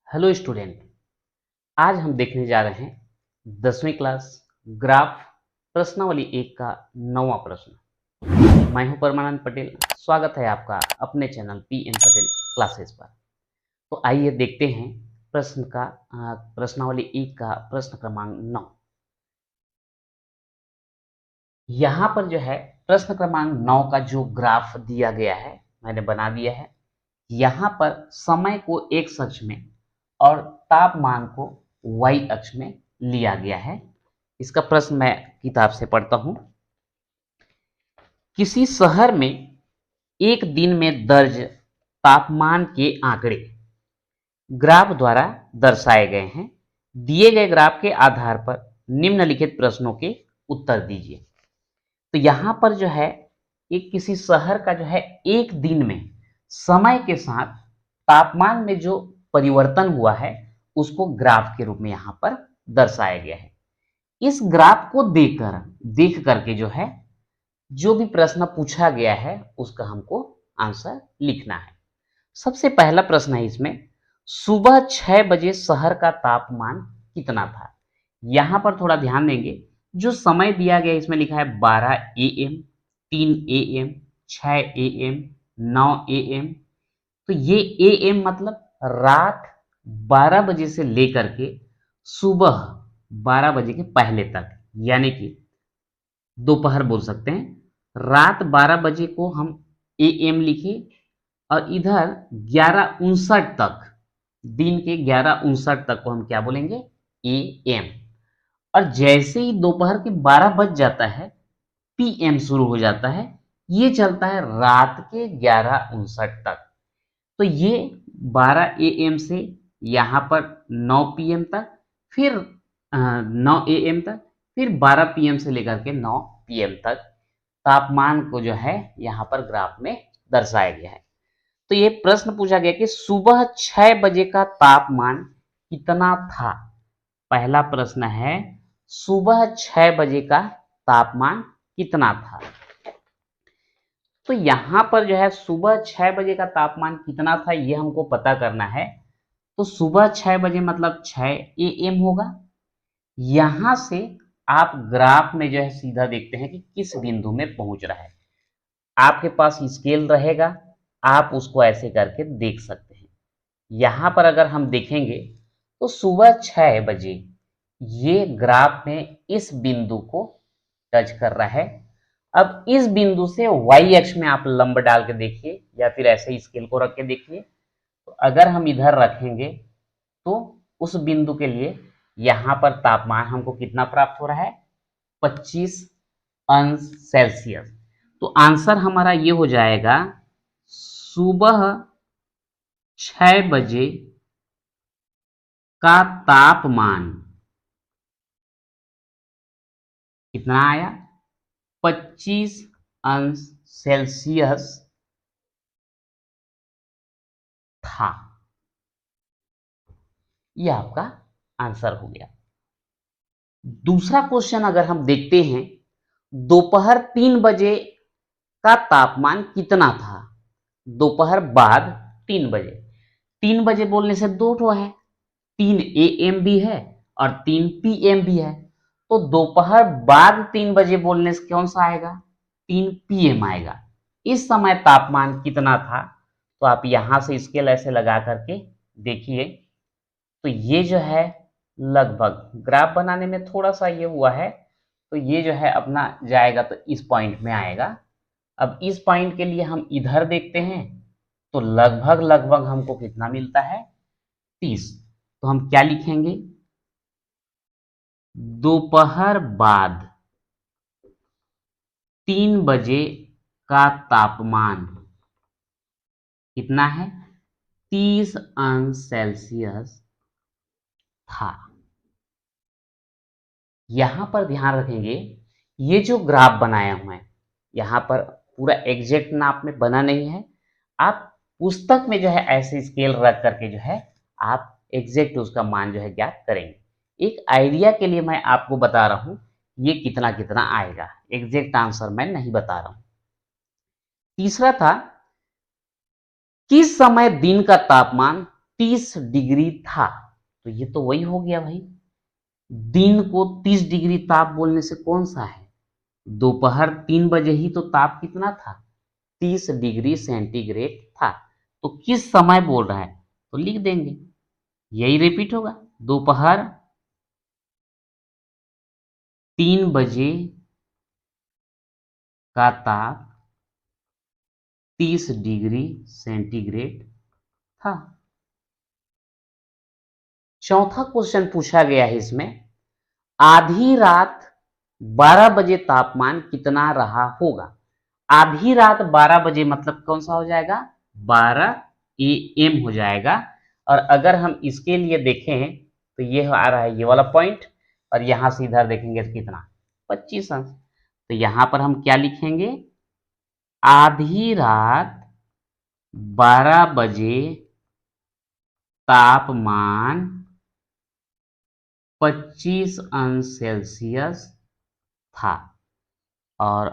Hello student. आज हम देखने जा रहे हैं 10वीं क्लास ग्राफ प्रश्नावली 1 का 9वां प्रश्न। मैं हूं परमानंद पटेल। स्वागत है आपका अपने चैनल PM पटेल क्लासेस पर। तो आइए देखते हैं प्रश्नावली 1 का प्रश्न क्रमांक 9। यहाँ पर जो है प्रश्न क्रमांक 9 का जो ग्राफ दिया गया है मैंने बना दिया है। यहाँ पर समय को x अक्ष में और तापमान को y अक्ष में लिया गया है। इसका प्रश्न मैं किताब से पढ़ता हूं। किसी शहर में एक दिन में दर्ज तापमान के आंकड़े ग्राफ द्वारा दर्शाए गए हैं। दिए गए ग्राफ के आधार पर निम्नलिखित प्रश्नों के उत्तर दीजिए। तो यहां पर जो है एक किसी शहर का जो है एक दिन में समय के साथ तापमान में जो परिवर्तन हुआ है उसको ग्राफ के रूप में यहां पर दर्शाया गया है। इस ग्राफ को देख करके जो है जो भी प्रश्न पूछा गया है उसका हमको आंसर लिखना है। सबसे पहला प्रश्न है इसमें, सुबह 6 बजे शहर का तापमान कितना था। यहां पर थोड़ा ध्यान देंगे, जो समय दिया गया इसमें लिखा है 12 AM, 3 AM, 6 AM, 9 AM। तो ये AM मतलब रात 12 बजे से लेकर के सुबह 12 बजे के पहले तक, यानी कि दोपहर बोल सकते हैं। रात 12 बजे को हम AM लिखे और इधर 11:59 तक, दिन के 11:59 तक को हम क्या बोलेंगे, AM। और जैसे ही दोपहर के 12 बज जाता है PM शुरू हो जाता है। ये चलता है रात के 11:59 तक। तो ये 12 AM से यहाँ पर 9 PM तक, फिर 9 AM तक, फिर 12 PM से लेकर के 9 PM तक तापमान को जो है यहाँ पर ग्राफ में दर्शाया गया है। तो ये प्रश्न पूछा गया कि सुबह 6 बजे का तापमान कितना था। पहला प्रश्न है सुबह 6 बजे का तापमान कितना था। तो यहां पर जो है सुबह 6 बजे का तापमान कितना था ये हमको पता करना है। तो सुबह 6 बजे मतलब 6 AM होगा। यहां से आप ग्राफ में जो है सीधा देखते हैं कि किस बिंदु में पहुंच रहा है। आपके पास स्केल रहेगा, आप उसको ऐसे करके देख सकते हैं। यहां पर अगर हम देखेंगे तो सुबह 6 बजे ये ग्राफ में इस बिंदु को टच कर रहा है। अब इस बिंदु से y अक्ष में आप लंब डाल के देखिए या फिर ऐसे ही स्केल को रख के देखिए। तो अगर हम इधर रखेंगे तो उस बिंदु के लिए यहां पर तापमान हमको कितना प्राप्त हो रहा है, 25 अंश सेल्सियस। तो आंसर हमारा ये हो जाएगा सुबह 6 बजे का तापमान कितना आया, 25 अंश सेल्सियस था। यह आपका आंसर हो गया। दूसरा क्वेश्चन अगर हम देखते हैं, दोपहर 3 बजे का तापमान कितना था। दोपहर बाद 3 बजे, 3 बजे बोलने से दो ठो है, 3 AM भी है और 3 PM भी है। तो दोपहर बाद 3 बजे बोलने से कौन सा आएगा, 3 PM आएगा। इस समय तापमान कितना था। तो आप यहां से स्केल ऐसे लगा करके देखिए। तो ये जो है लगभग ग्राफ बनाने में थोड़ा सा ये हुआ है, तो ये जो है अपना जाएगा तो इस पॉइंट में आएगा। अब इस पॉइंट के लिए हम इधर देखते हैं तो लगभग हमको कितना मिलता है, 30। तो हम क्या लिखेंगे, दोपहर बाद 3 बजे का तापमान कितना है, 30 अंश सेल्सियस था। यहां पर ध्यान रखेंगे, ये जो ग्राफ बनाया हुआ है यहां पर पूरा एग्जैक्ट नाप में बना नहीं है। आप पुस्तक में जो है ऐसे स्केल रख करके जो है आप एग्जैक्ट उसका मान जो है ज्ञात करेंगे। एक आइडिया के लिए मैं आपको बता रहा हूं ये कितना कितना आएगा, एग्जैक्ट आंसर मैं नहीं बता रहा हूं। तीसरा था, किस समय दिन का तापमान 30 डिग्री था, तो ये तो वही हो गया भाई। दिन को 30 डिग्री ताप बोलने से कौन सा है? दोपहर 3 बजे ही तो ताप कितना था? 30 डिग्री सेंटीग्रेड था। तो किस समय बोल रहा है? तो लिख देंगे, यही रिपीट होगा, दोपहर 3 बजे का ताप 30 डिग्री सेंटीग्रेड था। चौथा क्वेश्चन पूछा गया है इसमें, आधी रात 12 बजे तापमान कितना रहा होगा? आधी रात 12 बजे मतलब कौन सा हो जाएगा? 12 AM हो जाएगा। और अगर हम इसके लिए देखें तो ये आ रहा है ये वाला पॉइंट, और यहां से इधर देखेंगे तो कितना? 25 अंश। तो यहां पर हम क्या लिखेंगे? आधी रात 12 बजे तापमान 25 अंश सेल्सियस था। और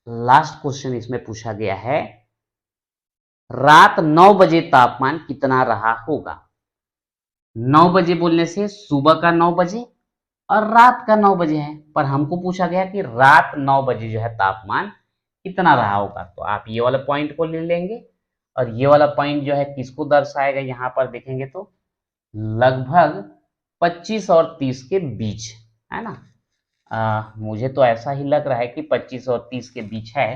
लास्ट क्वेश्चन इसमें पूछा गया है, रात 9 बजे तापमान कितना रहा होगा? 9 बजे बोलने से सुबह का 9 बजे और रात का 9 बजे है, पर हमको पूछा गया कि रात 9 बजे जो है तापमान कितना रहा होगा। तो आप ये वाला पॉइंट को ले लेंगे, और ये वाला पॉइंट जो है किसको दर्शाएगा? यहां पर देखेंगे तो लगभग 25 और 30 के बीच, है ना। मुझे तो ऐसा ही लग रहा है कि 25 और 30 के बीच है।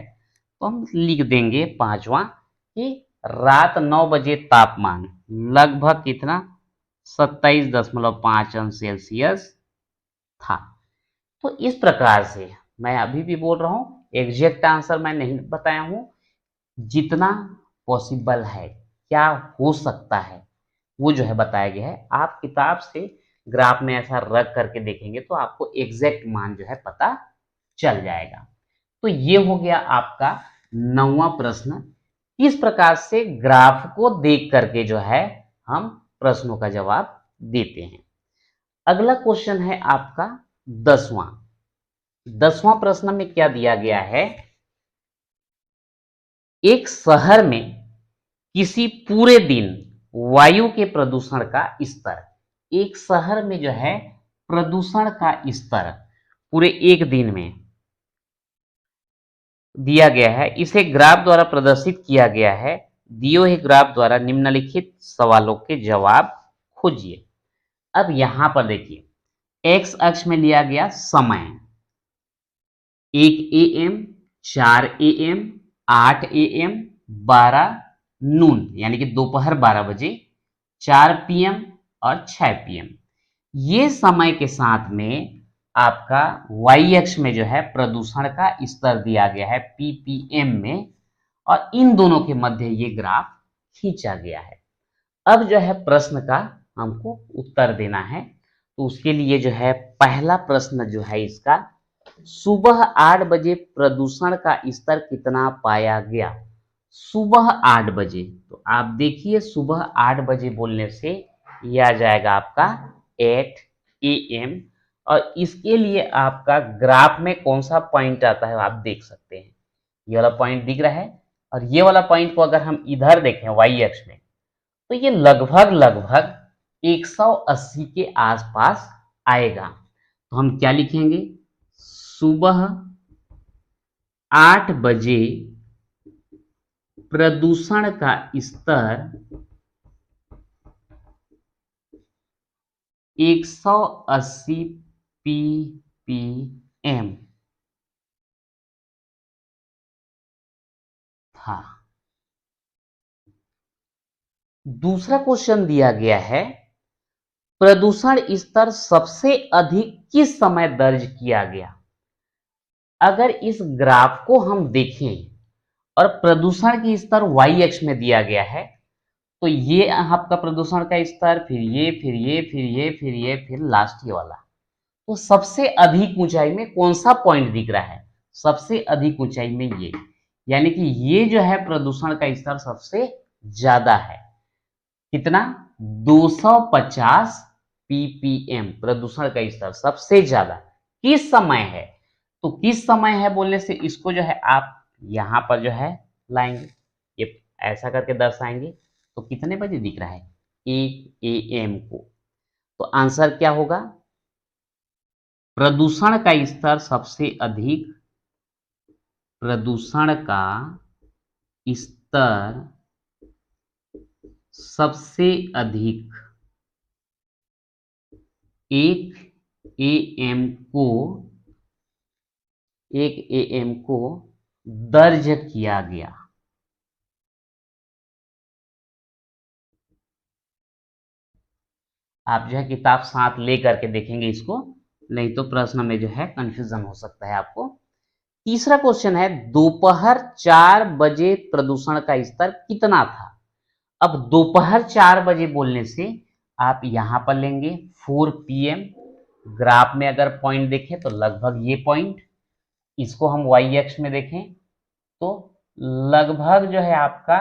तो हम लिख देंगे पांचवा कि रात 9 बजे तापमान लगभग कितना? 27.5 अंश सेल्सियस था। तो इस प्रकार से मैं अभी भी बोल रहा हूं, एग्जैक्ट आंसर मैं नहीं बताया हूं, जितना पॉसिबल है, क्या हो सकता है, वो जो है बताया गया है। आप किताब से ग्राफ में ऐसा रख करके देखेंगे तो आपको एग्जैक्ट मान जो है पता चल जाएगा। तो ये हो गया आपका 9वां प्रश्न। किस प्रकार से ग्राफ को देख करके जो है हम प्रश्नों का जवाब देते हैं। अगला क्वेश्चन है आपका 10वां। 10वां प्रश्न में क्या दिया गया है? एक शहर में किसी पूरे दिन वायु के प्रदूषण का स्तर, एक शहर में जो है प्रदूषण का स्तर पूरे एक दिन में दिया गया है, इसे ग्राफ द्वारा प्रदर्शित किया गया है। दिए हुए ग्राफ द्वारा निम्नलिखित सवालों के जवाब खोजिए। अब यहां पर देखिए, एक्स अक्ष में लिया गया समय 1 AM, 4 AM, 8 AM, 12 नून यानी कि दोपहर 12 बजे, 4 PM और 6 PM। ये समय के साथ में आपका वाई अक्ष में जो है प्रदूषण का स्तर दिया गया है PPM में, और इन दोनों के मध्य ये ग्राफ खींचा गया है। अब जो है प्रश्न का हमको उत्तर देना है, तो उसके लिए जो है पहला प्रश्न जो है इसका, सुबह 8 बजे प्रदूषण का स्तर कितना पाया गया? सुबह 8 बजे, तो आप देखिए सुबह 8 बजे बोलने से यह आ जाएगा आपका 8 AM, और इसके लिए आपका ग्राफ में कौन सा पॉइंट आता है आप देख सकते हैं, ये वाला पॉइंट दिख रहा है। और ये वाला पॉइंट को अगर हम इधर देखें वाई अक्ष में, तो ये लगभग लगभग 180 के आसपास आएगा। तो हम क्या लिखेंगे? सुबह 8 बजे प्रदूषण का स्तर 180 ppm था। दूसरा क्वेश्चन दिया गया है, प्रदूषण स्तर सबसे अधिक किस समय दर्ज किया गया? अगर इस ग्राफ को हम देखें और प्रदूषण की स्तर वाई अक्ष में दिया गया है, तो ये आपका प्रदूषण का स्तर, फिर ये, फिर ये, फिर ये, फिर ये, फिर लास्ट ये वाला। तो सबसे अधिक ऊंचाई में कौन सा पॉइंट दिख रहा है? सबसे अधिक ऊंचाई में ये, यानी कि ये जो है प्रदूषण का स्तर सबसे ज्यादा है। कितना? 250 ppm प्रदूषण का स्तर सबसे ज्यादा किस समय है? तो किस समय है बोलने से इसको जो है आप यहां पर जो है लाएंगे, ये ऐसा करके दर्शाएंगे। तो कितने बजे दिख रहा है? 1 AM को। तो आंसर क्या होगा? प्रदूषण का स्तर सबसे अधिक, प्रदूषण का स्तर सबसे अधिक 1 AM को 1 AM को दर्ज किया गया। आप जो है किताब साथ ले करके देखेंगे इसको, नहीं तो प्रश्न में जो है कंफ्यूजन हो सकता है आपको। तीसरा क्वेश्चन है, दोपहर 4 बजे प्रदूषण का स्तर कितना था? अब दोपहर 4 बजे बोलने से आप यहां पर लेंगे 4 PM। ग्राफ में अगर पॉइंट देखें तो लगभग ये पॉइंट, इसको हम y अक्ष में देखें तो लगभग जो है आपका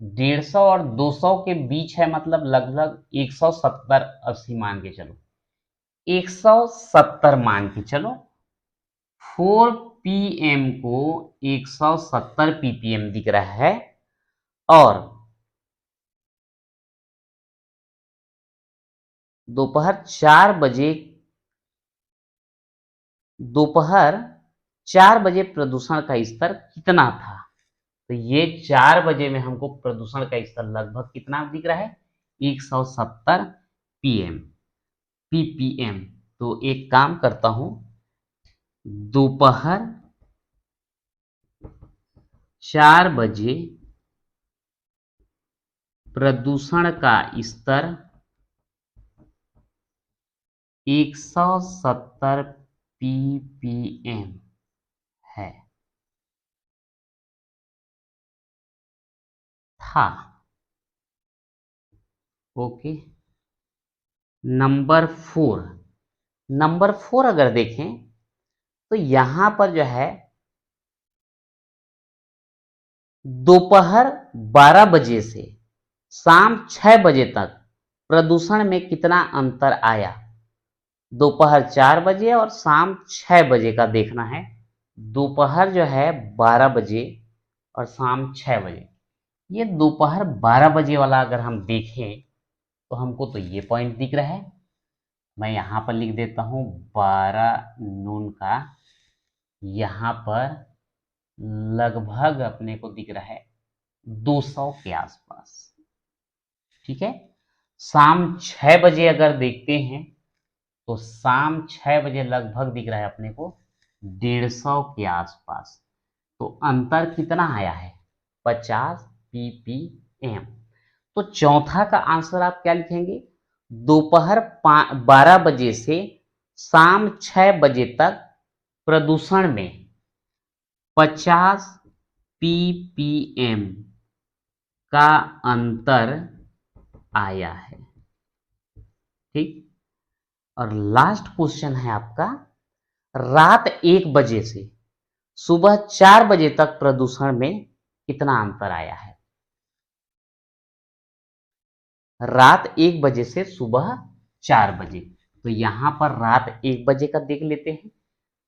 150 और 200 के बीच है, मतलब लगभग 170-80 मान के चलो, 170 मान के चलो। 4 PM को 170 ppm दिख रहा है और दोपहर 4 बजे प्रदूषण का स्तर कितना था? तो ये 4 बजे में हमको प्रदूषण का स्तर लगभग कितना दिख रहा है? 170 ppm। तो एक काम करता हूं, दोपहर 4 बजे प्रदूषण का स्तर 170 ppm है, था। ओके, नंबर 4 अगर देखें तो यहां पर जो है दोपहर 12 बजे से शाम 6 बजे तक प्रदूषण में कितना अंतर आया? दोपहर 4 बजे और शाम 6 बजे का देखना है। दोपहर जो है 12 बजे और शाम 6 बजे, ये दोपहर 12 बजे वाला अगर हम देखें तो हमको तो ये पॉइंट दिख रहा है। मैं यहां पर लिख देता हूं 12 नून का, यहां पर लगभग अपने को दिख रहा है 200 के आसपास। ठीक है, शाम 6 बजे अगर देखते हैं तो शाम 6 बजे लगभग दिख रहा है अपने को 150 के आसपास। तो अंतर कितना आया है? 50 ppm। तो चौथा का आंसर आप क्या लिखेंगे? दोपहर 12 बजे से शाम 6 बजे तक प्रदूषण में 50 ppm का अंतर आया है। ठीक, और लास्ट क्वेश्चन है आपका, रात 1 बजे से सुबह 4 बजे तक प्रदूषण में कितना अंतर आया है? रात 1 बजे से सुबह 4 बजे, तो यहां पर रात 1 बजे का देख लेते हैं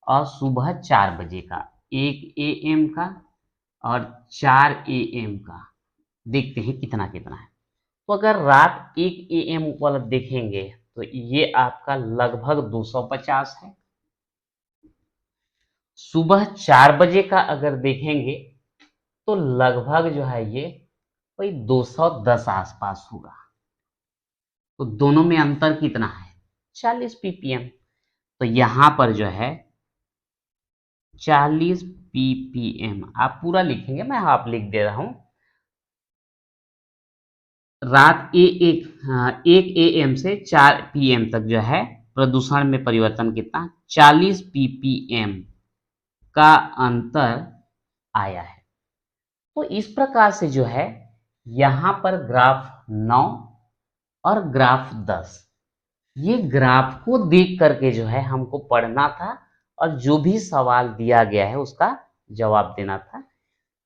और सुबह 4 बजे का, 1 AM का और 4 AM का देखते हैं कितना कितना है। तो अगर रात 1 AM वाला देखेंगे तो ये आपका लगभग 250 है। सुबह 4 बजे का अगर देखेंगे तो लगभग जो है ये कोई 210 आसपास होगा। तो दोनों में अंतर कितना है? 40 ppm। तो यहां पर जो है 40 ppm आप पूरा लिखेंगे, मैं आप लिख दे रहा हूं। रात 1 AM से 4 PM तक जो है प्रदूषण में परिवर्तन कितना? 40 ppm का अंतर आया है। तो इस प्रकार से जो है यहां पर ग्राफ 9 और ग्राफ 10, ये ग्राफ को देख करके जो है हमको पढ़ना था और जो भी सवाल दिया गया है उसका जवाब देना था।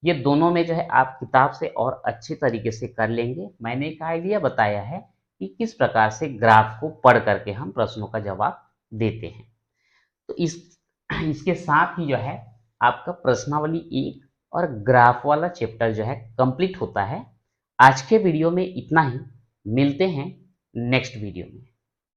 ये दोनों में जो है आप किताब से और अच्छे तरीके से कर लेंगे। मैंने एक आइडिया बताया है कि किस प्रकार से ग्राफ को पढ़ करके हम प्रश्नों का जवाब देते हैं। तो इसके साथ ही जो है आपका प्रश्नावली 1 और ग्राफ वाला चैप्टर जो है कंप्लीट होता है। आज के वीडियो में इतना ही। मिलते हैं नेक्स्ट वीडियो में।